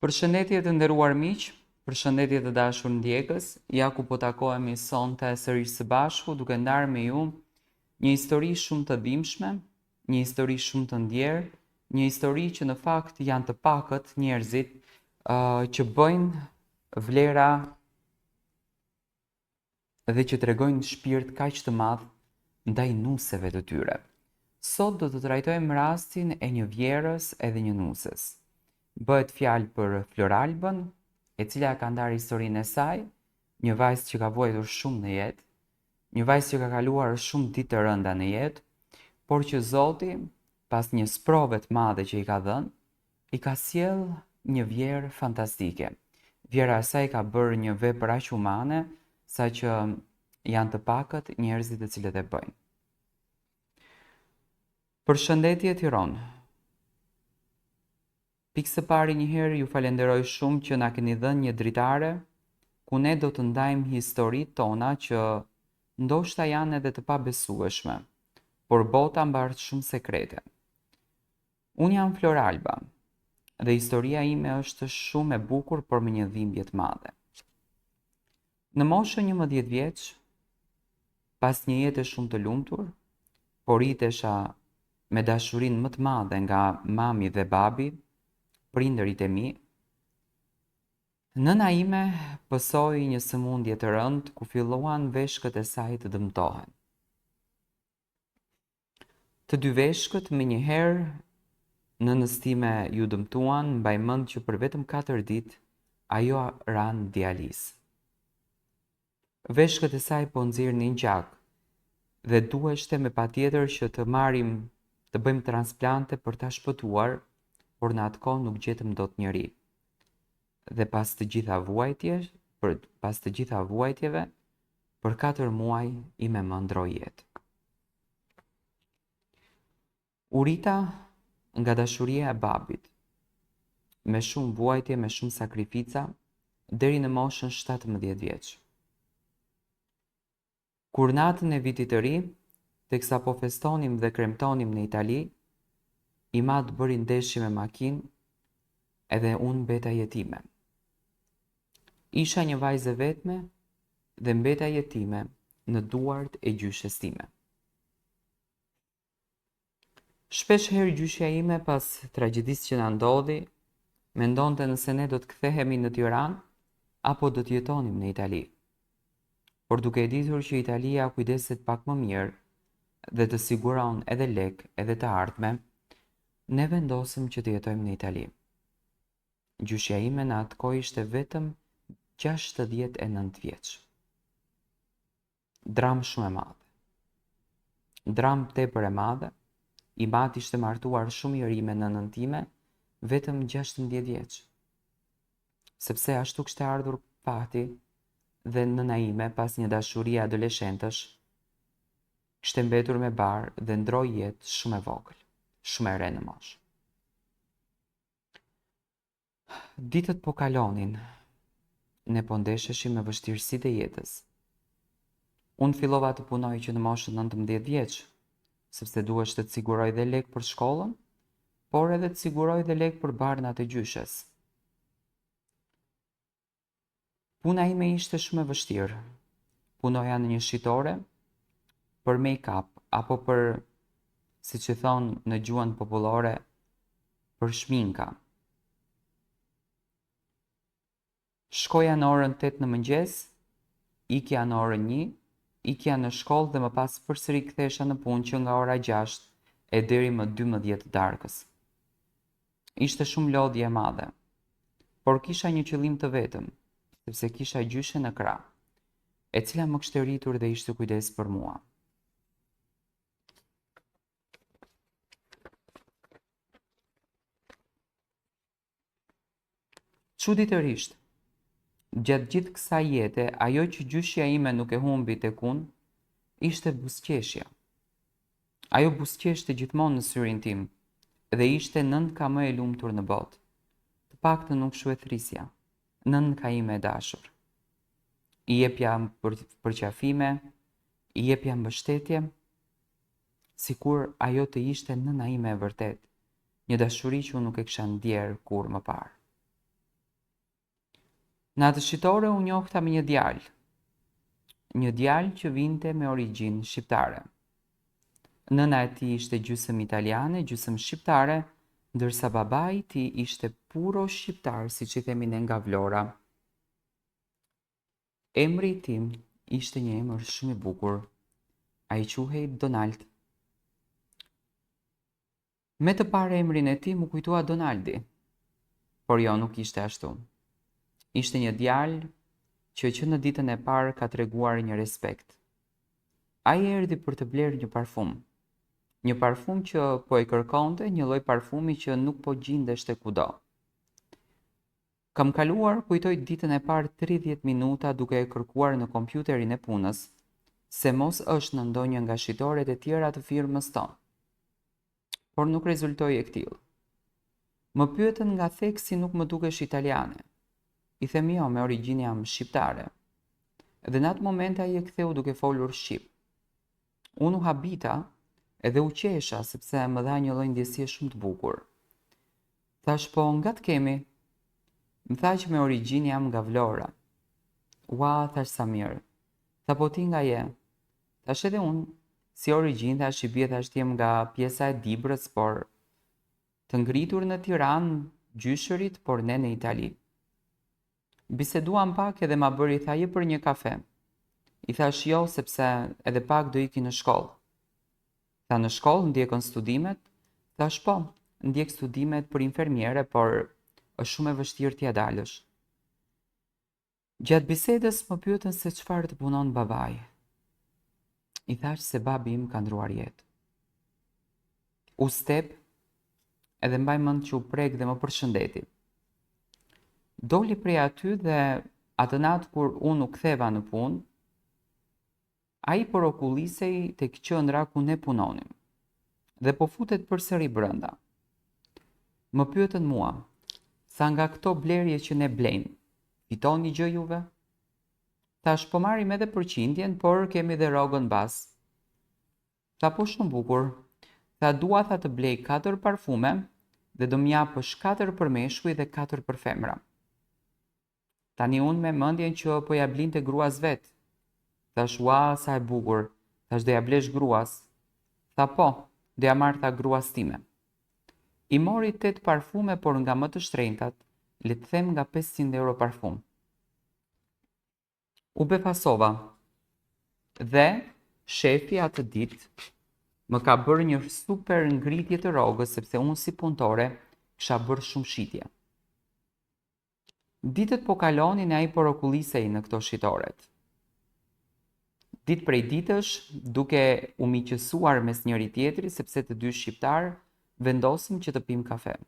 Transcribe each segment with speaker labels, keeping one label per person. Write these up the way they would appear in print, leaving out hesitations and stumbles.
Speaker 1: Përshëndetje të nderuar miq, përshëndetje të dashur ndjekës, ja ku po takohemi sonte sërish së bashku duke ndarë me ju një histori shumë të dhimbshme, një histori shumë të ndjerë, një histori që në fakt janë të pakët njerëzit që bëjnë vlera dhe që tregojnë shpirt kaq të madh ndaj nuseve të tyre. Sot do të trajtojmë rastin e një vjerës edhe një nuses. Bëhet fjalë për Floralbën, e cila ka ndarë historinë e saj, një vajzë që ka vuajtur shumë në jetë, një vajzë që ka kaluar shumë ditë të rënda në jetë, por që Zoti, pas një sprove të madhe që i ka dhënë, i ka sjell një vjerë fantastike. Vjera e saj ka bërë një vepër aq humane, saqë janë të pakët njerëzit të cilët e bëjnë. Përshëndetje Tiranë. Pikë së pari njëherë ju falenderoj shumë që na keni dhënë një dritare ku ne do të ndajmë historitë tona që ndoshta janë edhe të pabesueshme, por bota mbart shumë sekrete. Unë jam Floralba dhe historia ime është shumë e bukur por me një dhimbje të madhe. Në moshën 11 vjeç, pas një jete shumë të lumtur, por ritesha me dashurinë më të madhe nga mami dhe babi, prindërit e mi, nëna ime pësoi një sëmundje të rëndë ku filluan veshkët e saj të dëmtohen. Të dy veshkët me njëherë nënës time ju dëmtuan, mbaj mend që për vetëm 4 ditë ajo ran dializë. Veshkët e saj po nxirrnin gjak dhe duheshte me patjetër që të bëjmë transplante për ta shpëtuar, por në atë kohë nuk gjetëm dot njëri. Dhe pas të gjitha vuajtjeve, për 4 muaj ime më ndroi jetë. U rita nga dashuria e babit, me shumë vuajtje, me shumë sakrifica, deri në moshën 17 vjeç. Kur natën e vitit të ri, teksa po festonim dhe kremtonim në Itali, i madh bëri ndeshje me makinë edhe unë mbeta jetime. Isha një vajzë e vetme dhe mbeta jetime në duart e gjyshes time. Shpesh herë gjyshja ime pas tragjedisë që na ndodhi, mendonte nëse ne do të kthehemi në Tiranë apo do të jetonim në Itali. Por duke e ditur që Italia kujdeset pak më mirë dhe të siguron edhe lek edhe të ardhme, ne vendosëm që të jetojmë në Itali. Gjyshja ime në atë kohë ishte vetëm 69 vjeç. Dram shumë e madhe. Dram tepër e madhe. I mati ishte martuar shumë i ri me nënën time, vetëm 16 vjeç. Sepse ashtu kishte ardhur fati dhe nëna ime pas një dashurie adoleshentësh, kishte mbetur me bar dhe ndroi jetë shumë e vogël, shumë e re në moshë. Ditët po kalonin, ne po ndesheshim me vështirësitë e jetës. Unë fillova të punoj që në moshën 19 vjeç, sepse duhej të siguroj dhe lek për shkollën, por edhe të siguroj dhe lek për barnat e gjyshes. Puna ime ishte shumë e vështirë. Punoja në një shitore për make-up apo për, siç e thon në gjuhën popullore, për shminka. Shkoja në orën 8 në mëngjes, ikja në orën 1, ikja në shkollë dhe më pas përsëri kthehesha në punë që nga ora 6 e deri më 12 të darkës. Ishte shumë lodhje e madhe, por kisha një qëllim të vetëm, sepse kisha gjyshe në krah, e cila më kishte rritur dhe ishte kujdes për mua. Çuditërisht, gjatë gjithë kësaj jete, ajo që gjyshja ime nuk e humbi tek unë, ishte buzëqeshja. Ajo buzëqeshte gjithmonë në syrin tim dhe ishte nënka më e lumtur në botë. Të paktën nuk shuhetrisja, nënka ime e dashur. I jepja përqafime, i jepja mbështetje, sikur ajo të ishte nëna ime e vërtet, një dashuri që unë nuk e kisha ndjerë kur më parë. Natë shitore u njohta me një djalë që vinte me origjinë shqiptare. Nëna e tij ishte gjysmë italiane, gjysmë shqiptare, ndërsa babai i tij ishte puro shqiptar, siç i themi ne nga Vlora. Emri i tim ishte një emër shumë i bukur. Ai quhej Donald. Me të parë emrin e tij më kujtua Donaldi, por jo, nuk ishte ashtu. Ishte një djalë që në ditën e parë ka treguar një respekt. Ai erdhi për të blerë një parfum. Një parfum që po e kërkonte, një lloj parfumi që nuk po gjindeshte kudo. Kam kaluar, kujtoj ditën e parë 30 minuta duke e kërkuar në kompjuterin e punës, se mos është në ndonjë nga shitoret e tjera të firmës tonë. Por nuk rezultoi e ktill. Më pyetën nga theksi nuk më dukesh italiane. I them jo, me origjinë jam shqiptare. Dhe në atë moment ai e ktheu duke folur shqip. Unë u habita edhe u qesha sepse më dha një lloj ndjesie shumë të bukur. Thash po, nga të kemi? Më tha që me origjinë jam nga Vlora. Ua, thash sa mirë. Tha po ti nga je? Thash edhe unë, si origjinë, thash i bie, thash jem nga pjesa e Dibrës, por të ngritur në Tiranë, gjyshërit, por ne në Itali. Biseduam pak edhe ma bëri, tha je për një kafe. I thash jo, sepse edhe pak do iki në shkollë. Tha në shkollë ndjekën studimet? Thash po, ndjek studimet për infermiere, por është shumë e vështirë t'ja dalësh. Gjatë bisedës më pyetën se çfarë të punon babai. I thash se babi im ka ndruar jetë. U step edhe mbaj mend që u prek dhe më përshëndeti. Doli prej aty dhe atë natë kur unë u ktheva në punë, ai por okullisej tek qendra ku ne punonim dhe po futet përsëri brenda. Më pyetën mua, sa nga këto blerje që ne blejmë, fitoni gjë juve? Thash po marrim edhe përqindjen, por kemi dhe rogën bas. Tha po shumë bukur. Tha dua tha të blej 4 parfume dhe do m'japësh 4 për meshkuj dhe 4 për femra. Tani unë me mendjen që po ja blinte gruas vet. Thash ua, sa e bukur. Thash do ja blesh gruas. Tha po, do ja marr tha gruas time. I mori 8 parfume, por nga më të shtrenjtat, le të them nga 500 euro parfum. U befasova. Dhe shefi atë ditë më ka bërë një super ngritje të rrogës sepse unë si punëtore kisha bërë shumë shitje. Ditët po kalonin e ai por okullisej në këto shitoret. Ditë prej ditësh, duke u miqësuar mes njëri tjetrit sepse të dy shqiptar, vendosim që të pim kafe.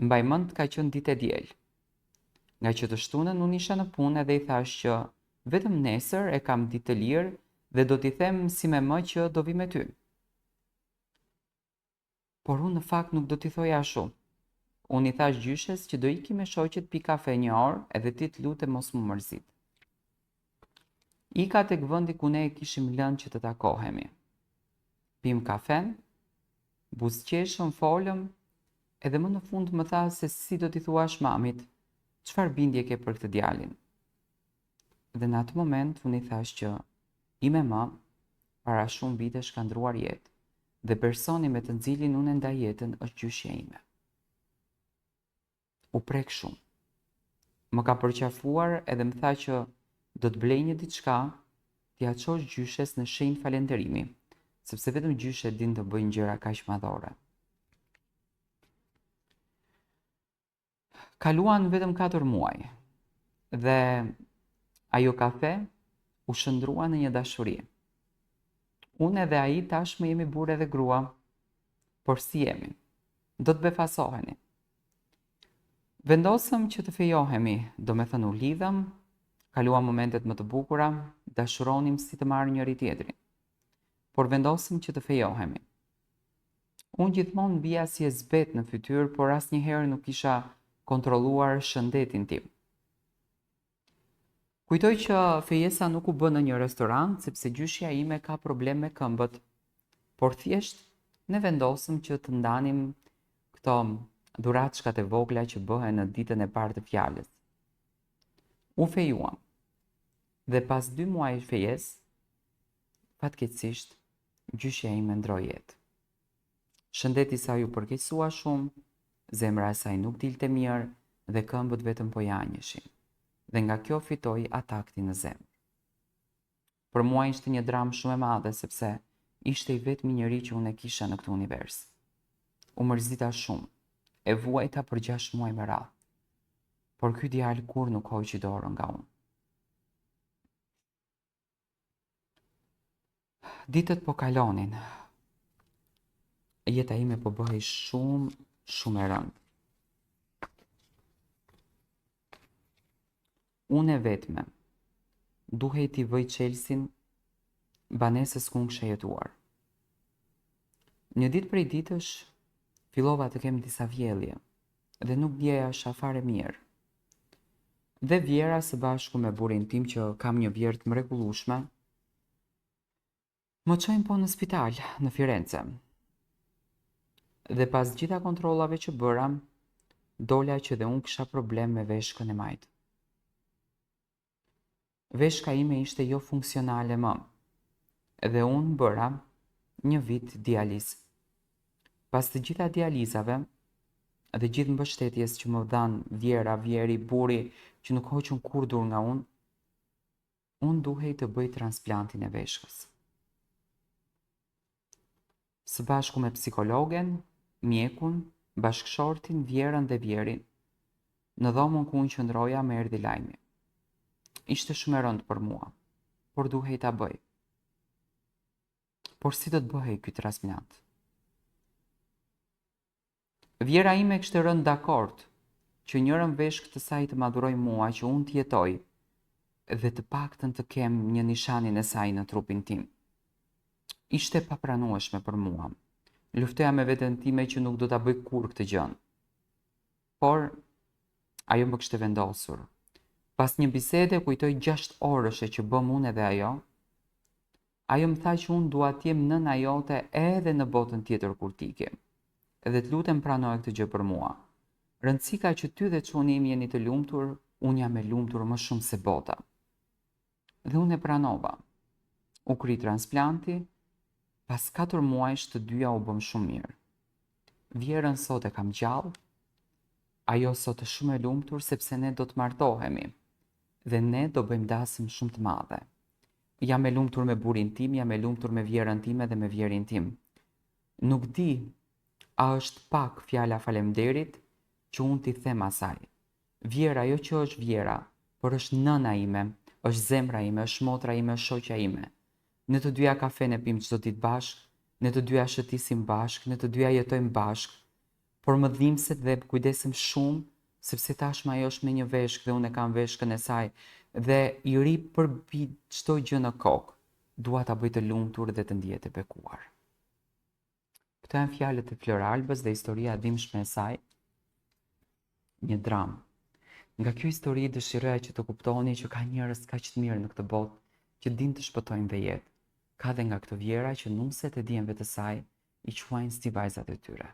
Speaker 1: Mbaj mend ka qenë ditë e diel. Nga që të shtunën unë isha në punë edhe i thash që vetëm nesër e kam ditë të lirë dhe do t'i them si me më që do vi me ty. Por unë në fakt nuk do t'i thoja ashtu. Unë i thash gjyshes që do iki me shoqet pi kafe një orë edhe ti t'lutem mos më mërzit. Ika tek vendi ku ne e kishim lënë që të takohemi. Pim kafen, buzëqeshëm, folëm, edhe më në fund më tha se si do t'i thuash mamit, çfarë bindje ke për këtë djalin. Dhe në atë moment unë i thash që i me më para shumë vitesh ka ndruar jetë dhe personi me të nxilin unë ndaj jetën është gjyshja ime. U prek shumë. Më ka përqafuar edhe më tha që do të blej një diçka t'ja çosh gjyshes në shenjë falënderimi, sepse vetëm gjyshet din të bëjnë gjëra kaq madhore. Kaluan vetëm 4 muaj dhe ajo kafe u shndrua në një dashuri. Unë edhe ai tashmë jemi burrë dhe grua, por si jemi? Do të befasoheni. Vendosëm që të fejohemi, do me thënë u lidhëm, kaluam momentet më të bukura, dashuronim si të marrë njëri tjetrin. Por vendosëm që të fejohemi. Unë gjithmonë bija si e zbet në fytyrë, por asnjëherë nuk isha kontrolluar shëndetin tim. Kujtoj që fejesa nuk u bë në një restorant, sepse gjyshja ime ka problem me këmbët, por thjesht ne vendosëm që të ndanim këto dhuraçkat e vogla që bëhen në ditën e parë të fjalës. U fejuam. Dhe pas 2 muaj fejes, fatkeqësisht, gjyshja ime ndroi jetë. Shëndeti i saj u përkeqësua shumë, zemra e saj nuk dilte mirë dhe këmbët vetëm po janjeshin. Dhe nga kjo fitoi atakti në zemër. Për mua ishte një dramë shumë e madhe sepse ishte i vetmi njeri që unë e kisha në këtë univers. U mërzita shumë, e vuajta për 6 muaj me radhë. Por ky djalë kur nuk hoqi dorën nga unë. Ditët po kalonin. Jeta ime po bëhej shumë e rëndë. Unë e vetme duhej t'i vëj Chelsin banesës ku unë kisha jetuar. Një ditë prej ditësh fillova të kem disa vjellje dhe nuk ndjeja fare mirë. Dhe Vjera së bashku me burrin tim që kam një vjerë të mrekullueshme, më çojnë po në spital në Firenze. Dhe pas gjitha kontrollave që bëra, dola që dhe unë kisha problem me veshkën e majtë. Veshka ime ishte jo funksionale më, dhe unë bëra një vit dializë. Pas të gjitha dializave dhe gjithë mbështetjes që më dhanë Vjera, Vjeri, burri që nuk hoqën kur dur nga unë duhej të bëj transplantin e veshkës. Së bashku me psikologen, mjekun, bashkëshortin, Vjerën dhe Vjerin, në dhomën ku unë qëndroja më erdhi lajmi. Ishte shumë e rëndë për mua, por duhej ta bëj. Por si do të bëhej ky transplant? Vjera ime kishte rënë dakord që njërën veshk të saj të madhuroj mua, që unë të jetoj dhe të paktën të kem një nishanin e saj në trupin tim. Ishte papranueshme për mua. Luftoja me veten time që nuk do ta bëj kur këtë gjën. Por ajo më kishte vendosur. Pas një bisede kujtoj 6 orëshe që bëm unë edhe ajo më tha që unë dua të jem nëna jote edhe në botën tjetër kur t'ike. Edhe të lutem pranoje këtë gjë për mua. Rëndësi ka që ty dhe çuni im jeni të lumtur, unë jam e lumtur më shumë se bota. Dhe unë e pranova. U kri transplanti, pas 4 muajsh të dyja u bëm shumë mirë. Vjerën sot e kam gjallë, ajo sot është shumë e lumtur sepse ne do të martohemi dhe ne do bëjmë dasim shumë të madhe. Jam e lumtur me burrin tim, jam e lumtur me Vjerën time dhe me Vjerin tim. Nuk di a është pak fjala faleminderit që unë t'i them asaj. Vjera jo që është Vjera, por është nëna ime, është zemra ime, është motra ime, është shoqja ime. Ne të dyja kafen e pim çdo ditë bashk, ne të dyja shëtisim bashk, ne të dyja jetojmë bashk, por më dhimbset dhe kujdesem shumë sepse tashmë ajo është me një veshkë dhe unë e kam veshkën e saj dhe i ri përmbi çdo gjë në kokë. Dua ta bëj të lumtur dhe të ndihet e bekuar. Këto janë fjalët e Flor Albës dhe historia e dhimbshme e saj. Një dramë. Nga kjo histori dëshiroja që të kuptoni që ka njerëz kaq të mirë në këtë botë që din të shpëtojnë dhe jetë. Ka dhe nga këto vjera që nuset e dijeve të saj i quajnë si vajzat e tyre.